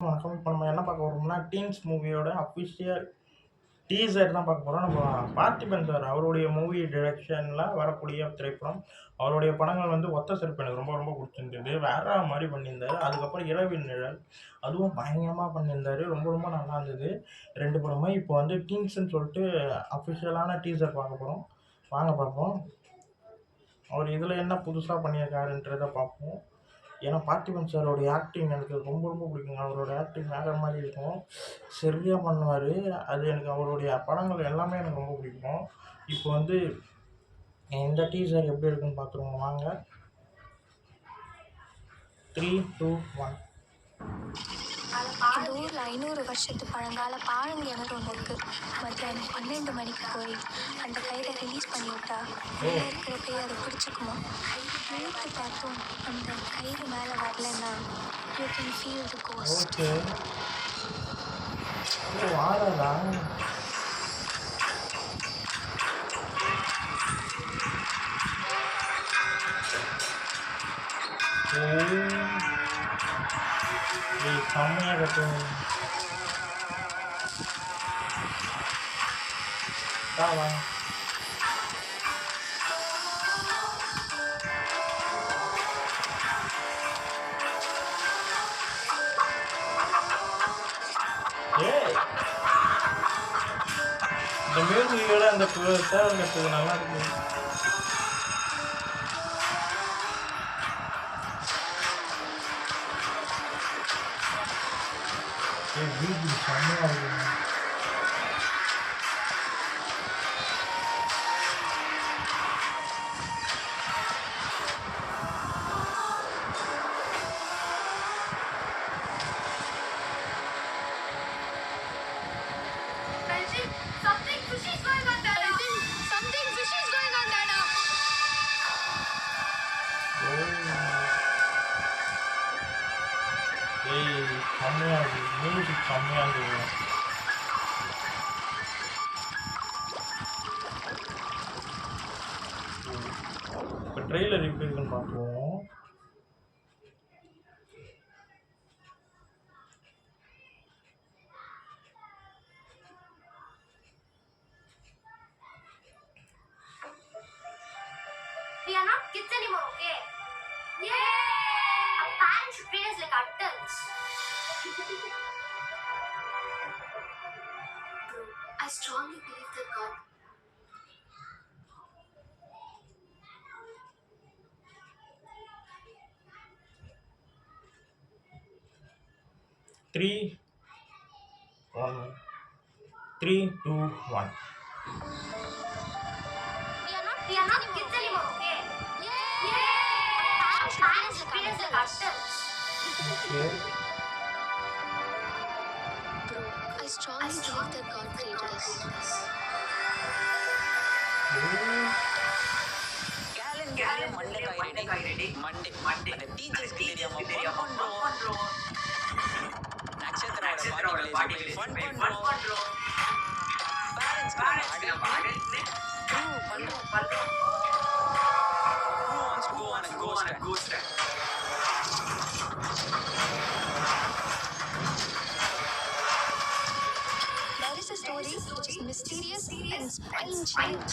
வணக்கம். இப்போ நம்ம என்ன பார்க்க போறோம்னா, டீன்ஸ் மூவியோட அஃபிஷியல் டீசர் தான் பார்க்க போறோம். நம்ம பார்த்திபன் சார் அவருடைய மூவி டைரக்ஷன்ல வரக்கூடிய திரைப்படம். அவருடைய படங்கள் வந்து ஒத்த செருப்பு எனக்கு ரொம்ப ரொம்ப பிடிச்சிருந்தது. வேற மாரி பண்ணியிருந்தாரு. அதுக்கப்புறம் இரவின் நிழல் அதுவும் பயங்கரமா பண்ணியிருந்தாரு. ரொம்ப ரொம்ப நல்லா இருந்தது 2 படமும். இப்போ வந்து டீன்ஸ்ன்னு சொல்லிட்டு அஃபிஷியலான டீசர் பார்க்க போறோம். வாங்க பார்ப்போம். அவர் இதில் என்ன புதுசாக பண்ணியிருக்காருன்றத பார்ப்போம். ஏன்னா பார்த்திபன் சாரோடைய ஆக்டிங் எனக்கு ரொம்ப ரொம்ப பிடிக்குங்க. அவரோட ஆக்டிங் வேறு மாதிரி இருக்கும். சரியாக பண்ணுவார். அது எனக்கு அவருடைய படங்கள் எல்லாமே எனக்கு ரொம்ப பிடிக்கும். இப்போ வந்து இந்த டீசர் எப்படி இருக்குன்னு பார்த்துருவோம் வாங்க. 3, 2, 1. இந்த ஊரில் 500 வருஷத்து பழங்கால பாழம் கிணறு ஒன்று இருக்குது. மத்தியானம் 12 மணிக்கு போய் அந்த கயிறை ரிலீஸ் பண்ணி விட்டா இருக்கிற பேய் அதை பிடிச்சிக்குமா. இழுத்து பார்த்தும் அந்த கயிறு மேலே வரலன்னா you can feel the ghost. செம்மையாக கட்டுவோம். வாங்க. இந்த மியூசிக்கோட அந்த தேவை கட்டுறது நல்லா இருக்கு. செம்மையாக இருக்கு. செம்மையாக இருக்குது. மியூசிக் செம்மையாக இருக்குது. இப்போ ட்ரெய்லர் எப்படி இருக்குன்னு பார்ப்போம். We are not kids anymore, okay? Yay! Our parents should treat us like adults. Bro, I strongly believe that God. Three, 2, 1. We are not kids anymore, okay? Yay! Our parents should treat us like adults. Okay. Bro, I strongly believe that God created us. Calendar Monday காய்ரெடி Monday அந்த டீச்சர்ஸ்க்கு தெரியாம பண்றோம். நட்சத்திரோட பாட்டிகளை fun பண்றோம். பேரண்ட்ஸ்க்கு பண்றோம். Who wants to go on a ghost ride? There is a story which is mysterious and strange.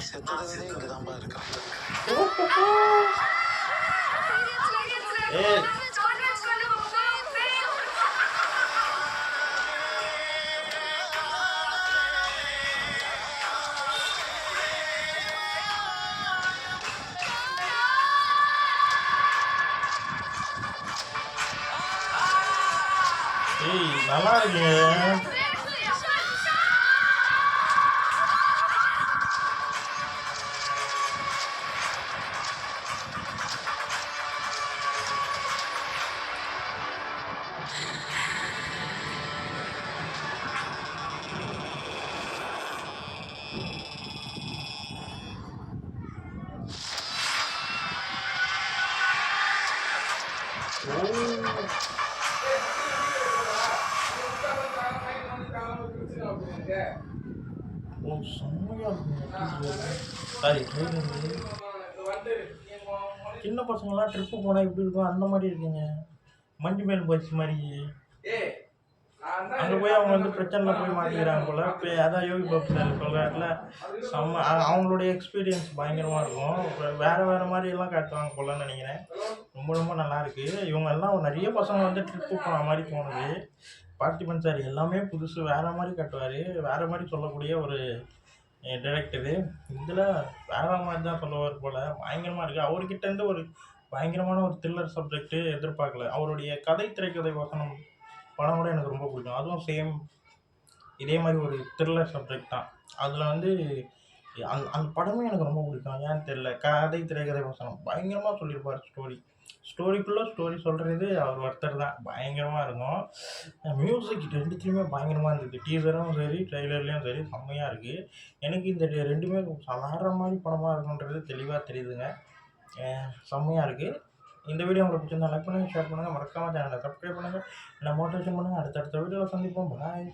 செத்ததுலேருந்தே இங்கே தான்ப்பா இருக்கான். நல்லா இருக்கீங்க. ஓ செம்மையாக இருக்குங்க. Sorry trailer. சின்ன பசங்களாம் ட்ரிப்பு போனால் எப்படி இருக்கும் அந்த மாதிரி இருக்குங்க. மஞ்சு மேல் பஸ் மாதிரி. அங்கே போய் அவங்க வந்து பிரச்சனையில் போய் மாட்டிக்கிறாங்க போல். இப்போ அதான் யோகி பாபு சார் சொல்கிறாருல, செம்ம அவங்களுடைய எக்ஸ்பீரியன்ஸ் பயங்கரமாக இருக்கும். வேறு மாதிரியெல்லாம் காட்டுவாங்க போலன்னு நினைக்கிறேன். ரொம்ப ரொம்ப நல்லாயிருக்கு. இவங்க எல்லாம் நிறைய பசங்க வந்து ட்ரிப்பு போன மாதிரி தோணுது. பார்த்திபன் சார் எல்லாமே புதுசு வேறு மாதிரி காட்டுவார். வேறு மாதிரி சொல்லக்கூடிய ஒரு டைரக்டரு. இதில் வேறு மாதிரி தான் சொல்லுவார் போல். பயங்கரமாக இருக்குது. அவர்கிட்டேருந்து ஒரு பயங்கரமான ஒரு த்ரில்லர் சப்ஜெக்ட்டு எதிர்பார்க்கல. அவருடைய திரைக்கதை வசனம் படம் கூட எனக்கு ரொம்ப பிடிக்கும். அதுவும் சேம் இதே மாதிரி ஒரு த்ரில்லர் சப்ஜெக்ட் தான். அதில் வந்து அந்த படமே எனக்கு ரொம்ப பிடிக்கும். ஏன்னு தெரில. திரைக்கதை வசனம் பயங்கரமாக சொல்லியிருப்பார். ஸ்டோரிக்குள்ளே ஸ்டோரி சொல்கிறது அவர் ஒருத்தர் தான். பயங்கரமாக இருக்கும். மியூசிக் ரெண்டுத்துலேயுமே பயங்கரமாக இருந்தது. டீசரும் சரி ட்ரெய்லர்லேயும் சரி செம்மையாக இருக்குது. எனக்கு இந்த ரெண்டுமே வேறு மாதிரி படமாக இருக்குன்றது தெளிவாக தெரியுதுங்க. செம்மையாக இருக்குது. இந்த வீடியோ உங்களுக்கு பிடிச்சிருந்தா லைக் பண்ணுங்கள், ஷேர் பண்ணுங்கள், மறக்காமல் சேனலை சப்ஸ்கிரைப் பண்ணுங்கள், என்ன மோட்டிவேஷன் பண்ணுங்கள். அடுத்தடுத்த வீடியோவில் சந்திப்போம். பாய்.